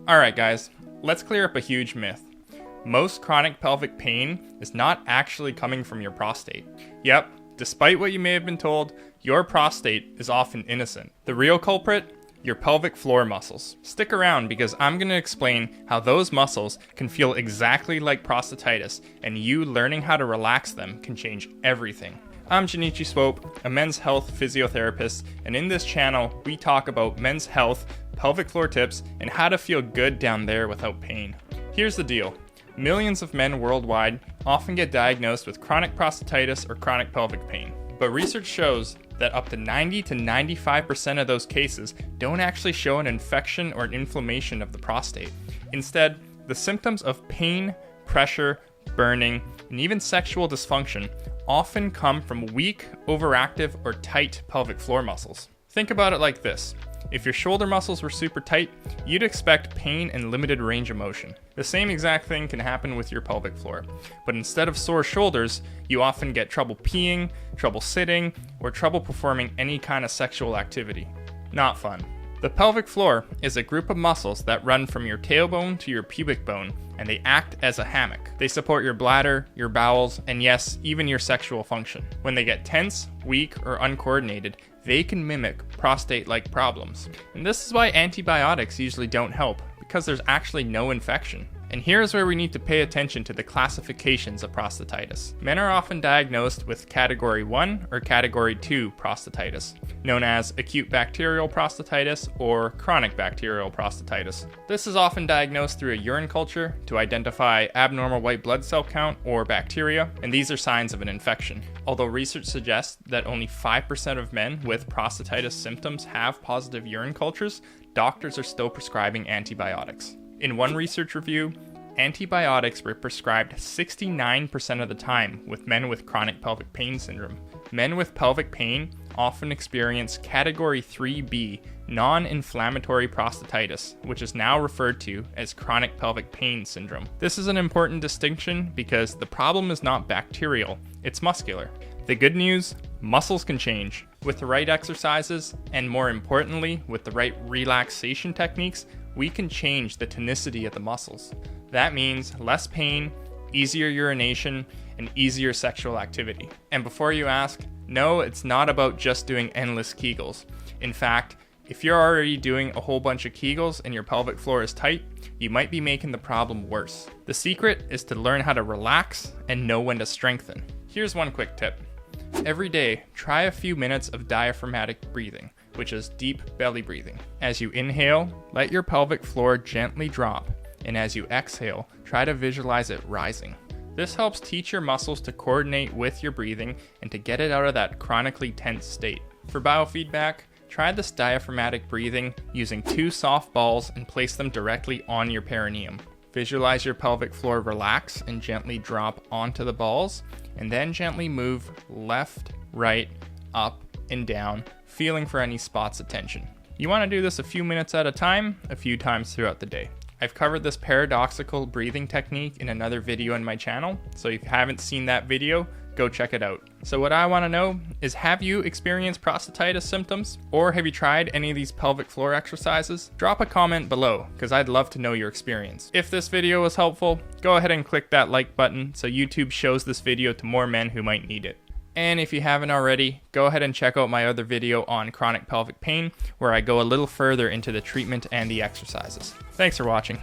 Alright guys, let's clear up a huge myth. Most chronic pelvic pain is not actually coming from your prostate. Yep, despite what you may have been told, your prostate is often innocent. The real culprit? Your pelvic floor muscles. Stick around because I'm going to explain how those muscles can feel exactly like prostatitis, and you learning how to relax them can change everything. I'm Junichi Swope, a men's health physiotherapist, and in this channel, we talk about men's health, pelvic floor tips, and how to feel good down there without pain. Here's the deal. Millions of men worldwide often get diagnosed with chronic prostatitis or chronic pelvic pain. But research shows that up to 90 to 95% of those cases don't actually show an infection or an inflammation of the prostate. Instead, the symptoms of pain, pressure, burning, and even sexual dysfunction often come from weak, overactive, or tight pelvic floor muscles. Think about it like this. If your shoulder muscles were super tight, you'd expect pain and limited range of motion. The same exact thing can happen with your pelvic floor, but instead of sore shoulders, you often get trouble peeing, trouble sitting, or trouble performing any kind of sexual activity. Not fun. The pelvic floor is a group of muscles that run from your tailbone to your pubic bone, and they act as a hammock. They support your bladder, your bowels, and yes, even your sexual function. When they get tense, weak, or uncoordinated, they can mimic prostate-like problems. And this is why antibiotics usually don't help, because there's actually no infection. And here's where we need to pay attention to the classifications of prostatitis. Men are often diagnosed with category 1 or category 2 prostatitis, known as acute bacterial prostatitis or chronic bacterial prostatitis. This is often diagnosed through a urine culture to identify abnormal white blood cell count or bacteria, and these are signs of an infection. Although research suggests that only 5% of men with prostatitis symptoms have positive urine cultures, doctors are still prescribing antibiotics. In one research review, antibiotics were prescribed 69% of the time with men with chronic pelvic pain syndrome. Men with pelvic pain often experience category 3B non-inflammatory prostatitis, which is now referred to as chronic pelvic pain syndrome. This is an important distinction because the problem is not bacterial, it's muscular. The good news, muscles can change. With the right exercises, and more importantly, with the right relaxation techniques, we can change the tonicity of the muscles. That means less pain, easier urination, and easier sexual activity. And before you ask, no, it's not about just doing endless Kegels. In fact, if you're already doing a whole bunch of Kegels and your pelvic floor is tight, you might be making the problem worse. The secret is to learn how to relax and know when to strengthen. Here's one quick tip. Every day, try a few minutes of diaphragmatic breathing, which is deep belly breathing. As you inhale, let your pelvic floor gently drop, and as you exhale, try to visualize it rising. This helps teach your muscles to coordinate with your breathing and to get it out of that chronically tense state. For biofeedback, try this diaphragmatic breathing using 2 soft balls and place them directly on your perineum. Visualize your pelvic floor relax and gently drop onto the balls, and then gently move left, right, up, and down, feeling for any spots of tension. You want to do this a few minutes at a time, a few times throughout the day. I've covered this paradoxical breathing technique in another video on my channel, so if you haven't seen that video, go check it out. So what I want to know is, have you experienced prostatitis symptoms? Or have you tried any of these pelvic floor exercises? Drop a comment below, because I'd love to know your experience. If this video was helpful, go ahead and click that like button so YouTube shows this video to more men who might need it. And if you haven't already, go ahead and check out my other video on chronic pelvic pain, where I go a little further into the treatment and the exercises. Thanks for watching.